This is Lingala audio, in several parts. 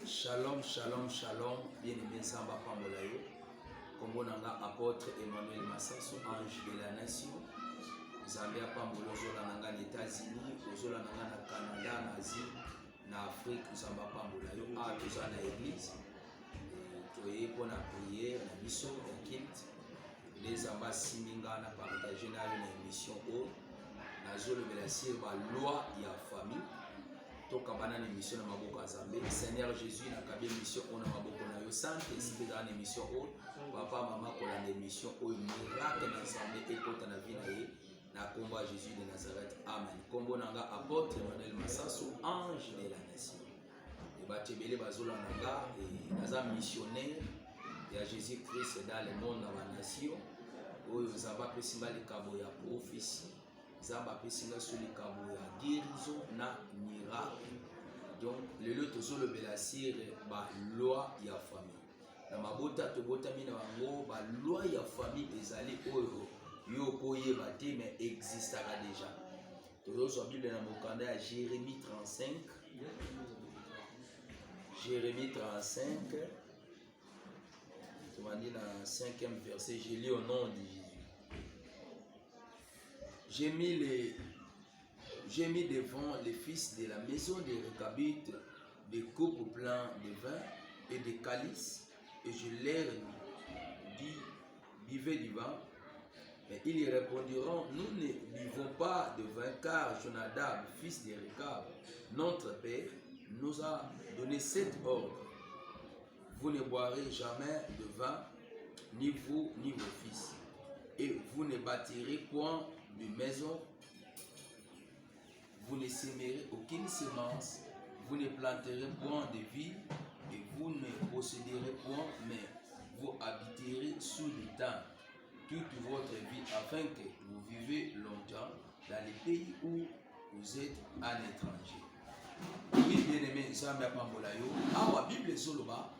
Shalom, shalom, shalom. Bien-aimé Samba Pambolayo. Kombo nanga apôtre Emmanuel Massasso, ange de la nation. Zambia Pambolo Zola nanga aux États-Unis, Zola nanga na Canada, na Asie, na Afrique, Zamba Pambolayo. Ah, tout ça na l'église. Toye pour la prière, na mission, na kilt. Les ambas siminga na partager na une émission au. Na zolo belasir ba loi ya famille. Toka bana na mission na maboko ya Zambé. Seigneur Jésus na kabi mission ona maboko na yo santé esprit dans émission o. Papa maman ko na émission o miracle na Zambé ekota na vie na ye. Na kombo Jésus de Nazareth. Amen. Kombo nanga apôtre Emmanuel Massasso, ange de la nation. Et batebele bazola nanga et naza missionnaire ya Jésus Christ dans le monde na ba nation. Oyo zaba pesimba likabo ya prophétie. Zaba pesinga sur likabo ya guérison na miracle. Donc le lot tozolo belasir ba loi ya famille. Na mabota tobota mina bango ba loi ya famille ezali oyo yo koyeba te mais existera déjà. Tozo la Bible na mokanda ya Jérémie 35. Jérémie 35. Tu m'as dit dans le 5e verset, j'ai lu au nom de Jésus. J'ai mis devant les fils de la maison de Récabite des coupes pleines de vin et des calices, et je leur dis, buvez du vin. Mais ils répondiront, nous ne buvons pas de vin, car Jonadab, fils de Récab, notre père, nous a donné cet ordre. Vous ne boirez jamais de vin, ni vous, ni vos fils. Et vous ne bâtirez point de maison, vous ne sèmerez aucune semence, vous ne planterez point de villes, et vous ne posséderez point, mais vous habiterez sous les tentes toute votre vie, afin que vous vivez longtemps dans les pays où vous êtes un étranger. Oui, bien-aimé, Zambia Pambolayo, awa Bible Zoloba,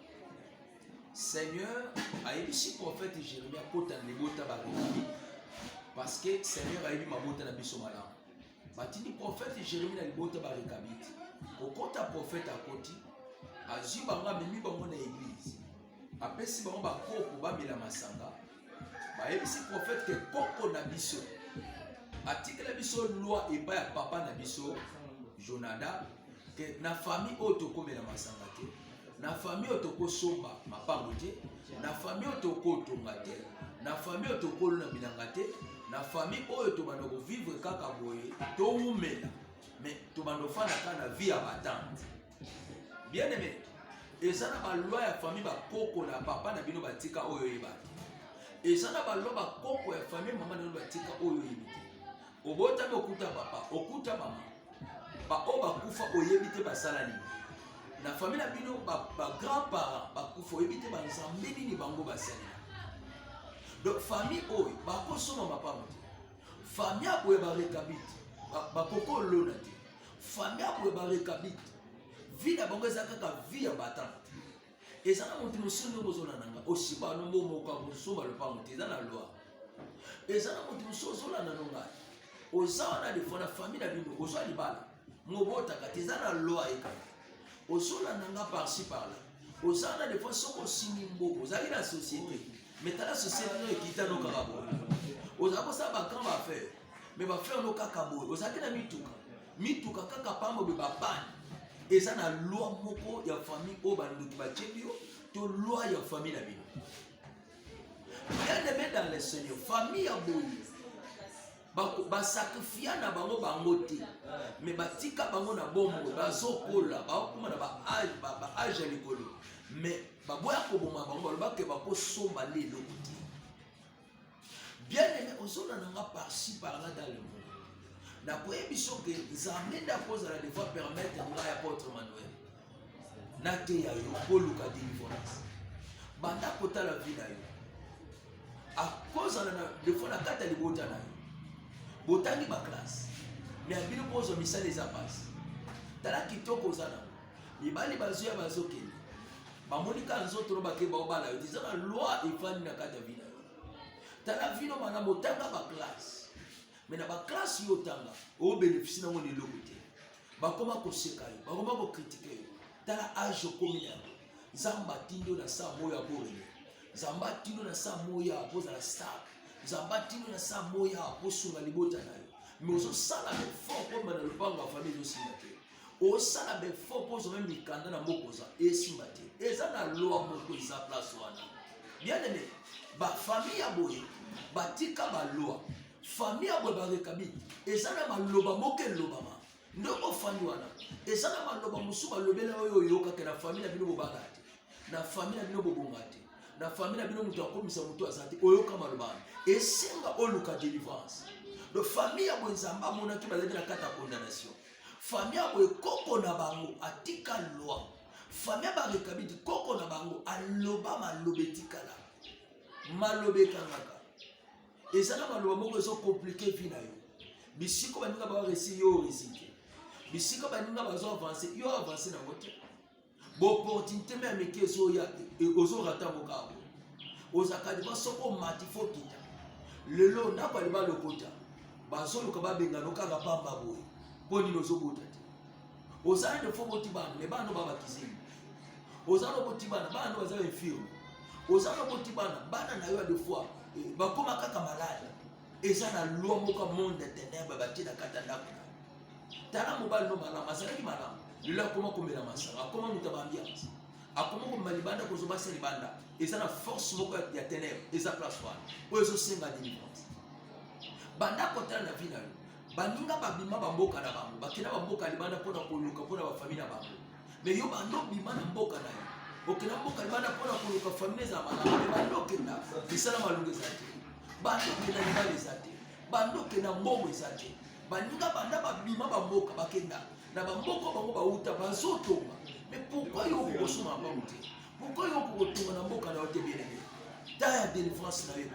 Seigneur a émis prophète Jérémie à côté de l'ébota barikami, parce que Seigneur a émis ma bota na biso malam. Batini prophète Jérémie na l'ébota barikami, au côté prophète à côté, a zibanga mimi bango na église, après si bango ba koko ba mila masanga, ba émis prophète que koko na biso, atika la biso loi et pas ya papa na biso, Jonadab, que na famille otoko mila masanga te. Na famille otoko somba mapango te, na famille otoko tonga te, na famille otoko na bilanga te, na famille oyo to bando ko vivre kaka boye to umela, mais to bando fana kana vie ya batante. Bien aimé, eza na ba loi ya famille ba koko na papa na bino batika oyo yebate. Eza na ba loi ba koko ya famille mama na batika oyo yebite. Obota be okuta papa, okuta mama. Ba o ba kufa oyebite basala nini. Na famille na bino ba grand-parents ba kufa oyebite ba nzambe nini bango basala. Donc famille oyo ba kosoma mapango te. Famille aboye ba Récabite ba koko lona te. Famille aboye ba Récabite. Vie na bango ezaka ka vie ya batante. Ezana moto mosusu bozona nanga aussi ba no momo ka kosoma le pango te ezana loi. Ezana moto mosusu zolana nonga. Ozawa na defona famille na bino ozwa libala. Mobota ka te ezana loi ekaka. Ozola nanga par-ci par-là. Ozana des fois soko sinimbo, ozali la société. Mais ta la société no ekita no karabo. Ozako sa ba grand ba faire. Mais ba faire no kakabo. Ozaki na mituka. Mituka kaka pambo be ba ban. Eza na loi moko ya famille o ba nduki ba chebio, to loi ya famille na bino. Bien aimé dans le Seigneur, famille ya boyi. Ba sacrifier na bango bango te, mais batika bango na bombo bazokola bakoma na ba âge likolo, mais baboya ko boma bango ba ke ba ko somba lelo te. Bien aimé ozona nanga par-ci par-là dans le monde. Na ko ebiso ke Nzambe nda posa la devoir permettre ngai apôtre Emmanuel na te ya yo koluka délivrance. Banda kota la vie na yo. A cause na de fois na kata libota na yo. Botangi ba classe. Mais abino pozo misala eza passe. Tala kitoko zana. Mibali bazuya bazokende. Bamonika nzoto ba ke ba obala yo. Dizana loi ifani na kata vina yo. Tala vino mana botanga ba classe. Mais na ba classe yo tanga, o bénéficie na ngone lokote. bakoma koseka yo, bakoma kokritike yo. Tala age okomi yango. Zamba tindo na sa moya borele. Zamba tindo na sa moya poza la star. Zamba tindo na sa moya posunga libota na yo. Mais ozo sala be fort pour na lupango ya famille ozo simate. O sala be fort pour même mikanda na mokoza e simate. Eza na loi moko eza place wana. Bien aimé, ba famille ya boye, ba tika ba loi. Famille ya boye ba rekabi. Eza na maloba moke lobama. Ndoko fandi wana. Eza na maloba musu ba lobela oyo yoka ke na famille na bino bobanga te. Na famille na bino bobonga te. Na famille na bino mutu akomisa mutu azati oyoka maloba. Esenga oluka délivrance. Le famille a besoin de mona qui va être la condamnation. Famille a besoin koko na bango atika loi. Famille a besoin de koko na bango aloba malobetika la. Malobeka ngaka. Et ça na maloba moko so compliqué vina yo. Bisiko baninga ba réussir yo réussir. Bisiko baninga ba zo avancer yo avancer na wote. Bo opportunité même qui so ya ozo rata mokabo. Ozakadi ba soko matifo kita. Lelo na ba liba lokota. Bazolo kaba bengano kaka pamba boye. Boni nozo bota te. Ozana de fo boti bana, me bana baba kizini. Ozana boti bana, bana baza infirme. Ozana boti bana, bana na yo de fois bakoma kaka malade. Eza na loi moka monde de ténèbres batina katanda kuna. Tala mobali no malama, azali malama. Lelo koma komela masanga, koma mutaba ambiance. Akoma ko malibanda ko zoba selibanda. Eza na force moka ya ténèbres, eza place wana. Ozo senga délivrance. Banda kota na vina yo. Baninga babima bamboka na bango. Bakina bamboka libanda pona koluka pona ba famille na bango. Mais yo bando bima na mboka na yo. Okina mboka libanda pona koluka famille za malama. Mais bando kenda bisala malunga zate. Bando kenda libale zate. Bando kenda mbongo zate. Baninga banda babima bamboka bakenda. Na bamboka bango ba uta bazotonga. Mais pourquoi yo kosoma ba uti? Pourquoi yo kotonga na mboka na yo te bien aimé? Ta délivrance na yo.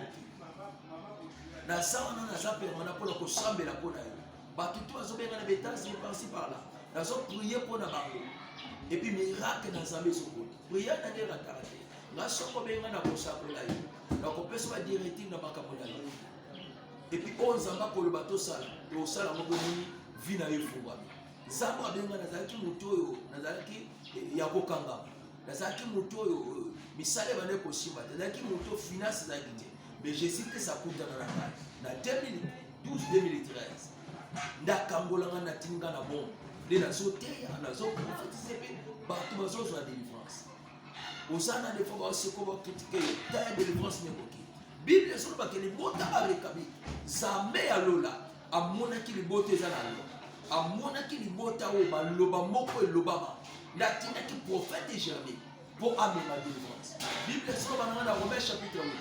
Na sawana na za permanent pour la kosambela pona yo. Bato to azobenga na betasi par-ci par là. Nazo prier pona bango. Et puis miracle na Nzambe sokoli. Prier na ndera karate. Na soko benga na kosakola yo. Na kopesa ba directive na makambo na yo. Et puis on Nzamba ko le bato sala. O sala moko ni vi na efungwa. Nzamba benga na zaki mutoyo, na zaki ya kokanga. Na zaki mutoyo misale bane ko simba. Na zaki muto finance za kite. Mais je sais que ça coûte dans la main. Dans 2012-2013, Ndakangolanga na tinga na bon. Les nations na zo prophétiser partout dans la délivrance. Osana des fois aussi comment critiquer ta délivrance n'est pas. Bible sur pas que les bota avec kabi. Zambe alola amona ki libote za na lo. Amona ki libota o baloba moko elobama. Ndatina ki prophète jamais pour amener la délivrance. Bible sur dans Romains chapitre 8.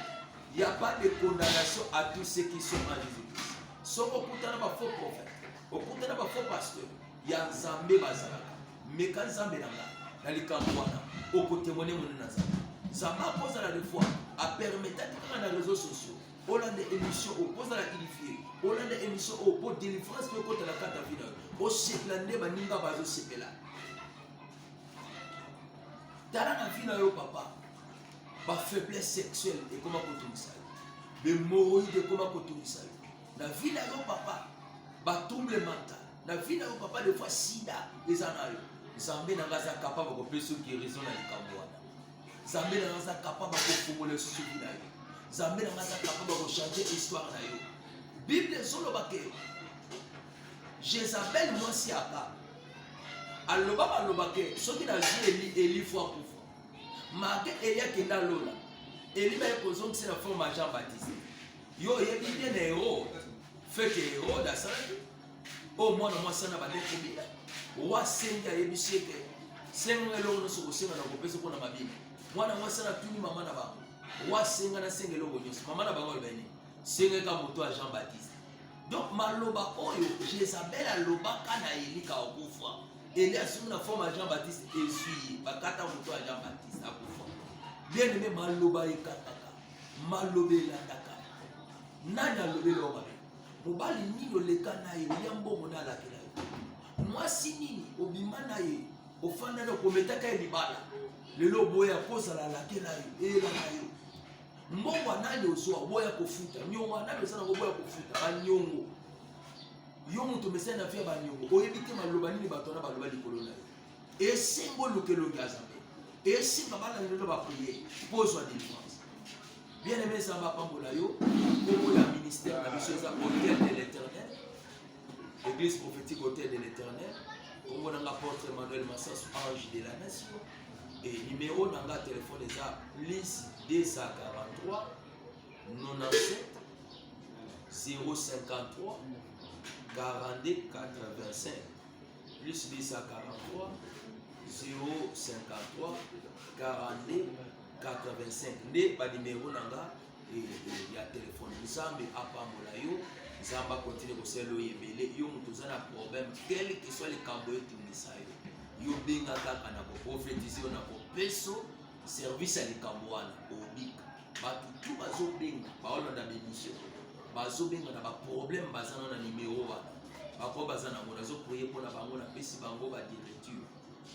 Il n'y a pas de condamnation à tous ceux qui sont en Jésus-Christ. Sauf au côté de ma faux prophète, au côté de ma faux pasteur, il y a Nzambe Bazalaka. Mais quand Nzambe Nanga, dans les campagnes, au côté de mon Nzambe, Nzamba pose à la fois à permettre dans les réseaux sociaux, au land d'émission, au pose à la qualifier, au land d'émission, au pot de délivrance, au côté de la carte à finale, au séclandé, Baninga Bazo Sepela. Dans la finale, au papa. La faiblesse sexuelle et comment continuer ça. Le hémorroïde et comment continuer ça. La vie là yo papa, ba trouble mental. La vie là yo papa des fois sida les anayo. Zambe na ngaza capable de faire ce qui raison na likamwana. Zambe na ngaza capable de formuler ce qui là. Zambe na ngaza capable de changer histoire na yo. Bible solo bake. Jézabel moi si aka. Aloba bake, ce qui na vie Eli fois pour Marqué Elia Kenda Lola. Elie va poser c'est la forme à Jean-Baptiste. Yo, il y a bien des héros. Fait que héros d'Assan. Au moins, moi, ça n'a pas d'être bien. Wa senga yebisheke. Senga lo no so senga na kopesa ko na mabini. Mwana moi ça na tuni mama na ba. Wa senga na senga lo bonyo. Mama na ba ngol beni. Senga ka moto à Jean-Baptiste. Donc maloba oyo Jézabel aloba kana Eli ka okufa. Eli assume la forme à Jean-Baptiste et suit. Bakata moto à Jean-Baptiste akufa. Bien aimé maloba ekataka. Malobela ndaka. Nani alobela obabe. Mobali nino leka na ye yambo mona la kela. Mwasi nini obima na ye ofanda na kometaka libala. Lelo boya kosa la kela ye ela na yo. Mbongo nani oswa boya kofuta. Nyongo nani osana boya kofuta. Ba nyongo. yo moto mesa na vie baniongo oyebite maloba nini bato na baloba likolo na yo esengo lukelongi azambe esenga bana lelo ba prier pose de défense bien aimé Zamba pambola yo comme la ministère na biso za hôtel de l'Éternel église prophétique hôtel de l'Éternel comme on a apôtre Emmanuel Massas ange de la nation et numéro nanga téléphone eza plus 243 97 053 42 85 plus 243 053 42 85 nde ba numéro nanga ya téléphone nzambe apambola yo nzamba continue kosala oyebele yo moto oza na problème quel que soit le cambo etungisa yo benga kaka na koprophétise yo na kopeso service ya likambo wana obika bato tu bazobenga baolanda bémission bazobenga na baproblème baza na numéro wana bako baza nango nazopriye mpona bango napesi bango badirecture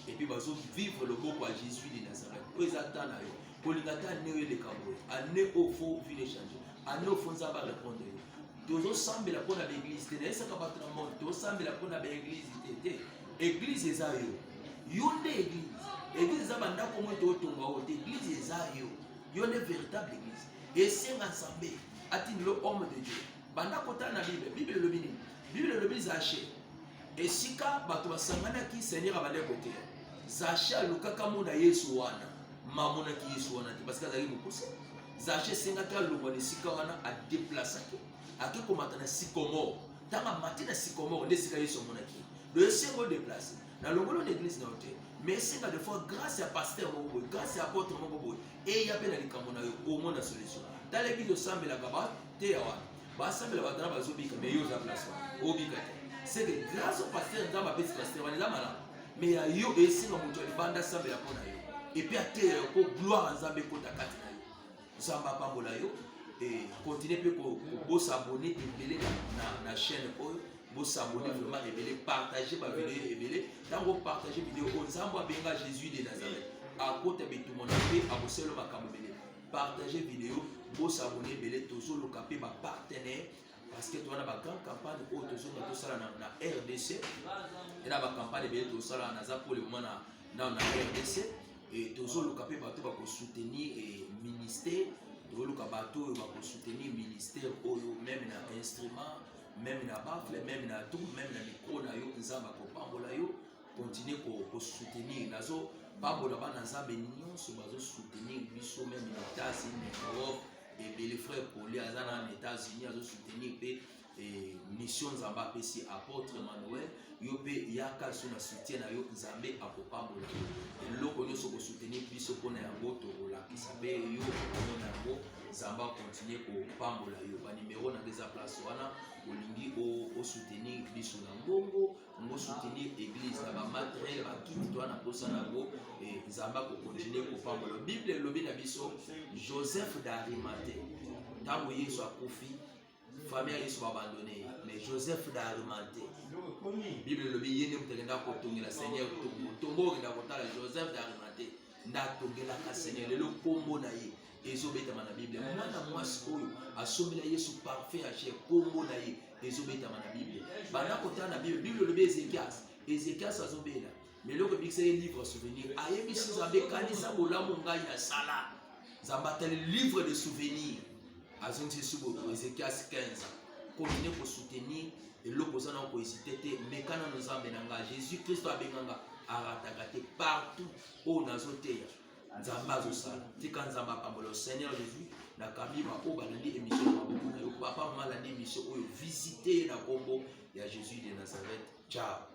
epuis bazovivre loboko ya Jésus de Nazareth oyo eza ta na yo kolinga te ane oyo elekambo oyo ane ofo vile change ane ofo nzambe arépondre yo tozosambela mpona baeglise te nayesaka bato na monde tozosambela mpona baeglise te eglise eza yo nde eglise eza bandako moko tootonga oyo te eglise eza yo nde véritable église esenga nzambe atindi lo homme de Dieu bandako tala na bible elobi nini bible elobi Zaché esika bato basanganaki seigneur abande koteya Zaché alukaka mona Yesu wana mamonaki Yesu wana te parce que azalaki mokuse Zaché esengaki alongwa na esika wana adeplasaki ake komata na sycomore ntango amati na sycomore nde esika Yesu amonaki do esenga odeplace na longolo na église na yo te mais esenga des fois grâce ya pasteur moko boye grâce ya apôtre moko boye eya mpe na likambo na yo omona solution tala eglise osambelaka bateya wana basambela bato na bazobika mais yo oza place wana obika te c'est que grâce au pasteur nzambe apesi pasteur wana eza malamu mais ya yo esenga moto ya libanda asambela mpo na yo epuis ateya yo mpo gloire nzambe ekota kati na yo nzambe apambola yo continue mpe bosabone ebele na chaîne oyo bosabone vraiment ebele partager bavideo ebele ntango partager video oyo nzambe abenga Jésus de Nazareth akota bitumona mpe akosala makambo ebele partager video bosabone ebele tozoluka mpe bapartenaire parce que towana bagrande campagne oyo tozonga tosala na RDC e na bacampagne ebele tosala naza pour le moment na RDC et tozoluka mpe bato bakosoutenir ministère tozoluka bato oyo bakosoutenir ministère oyo même na instrument même na bafle même na tout même na micro na yo nzambe akopambola yo continue kosoutenir nazo pambola bana nzambe nyonso bazosoutenir biso même na États-Unis Europe ebele frère Poli aza na États-Unis azosoutenir mpe mission nzambe apesi apôtre Emmanuel yo mpe yaka so na soutien na yo nzambe akopambola yo eloko nyonso kosoutenir biso mpona yango tokolakisa mpe yo omona yango nzambe akontinue kopambola yo banimero na eza place wana olingi osoutenir biso na ngongo osoutenir église na bamateriel bakiti towana mposa na yango nzambe akokontinue kopambola bible elobi na biso Joseph d'Arimathée ntango Yesu akufi famille ya Yesu babandone mais Joseph d'Arimathée bible elobi ye nde moto akenda kotongela seigneur tongo okenda kotala Joseph d'Arimathée nde atongelaka seigneur lelo nkombo na ye ezobetama na bible mwana mwasi oyo asombela Yesu parfait ya chair nkombo na ye ezobetama na bible banda kotala na bible bible elobi Ezekias azobela mais eloko ebikisa ye livre souvenir ayebisi nzambe ekanisa bolamu ngai nasala nzambe atali livre de souvenir azongisi subo Ezekias 15 continue kosoutenir eloko oza na kohésite te mekana na nzambe na nga Jésus Christ abenganga arataka te partout oyo nazoteya nzambe azosala tika nzambe apambola Seigneur Jésus nakambi baoyo balandi émission na maboko na yo papa mama alandi émission oyo visite ye na kombo ya Jésus de Nazareth. Ciao.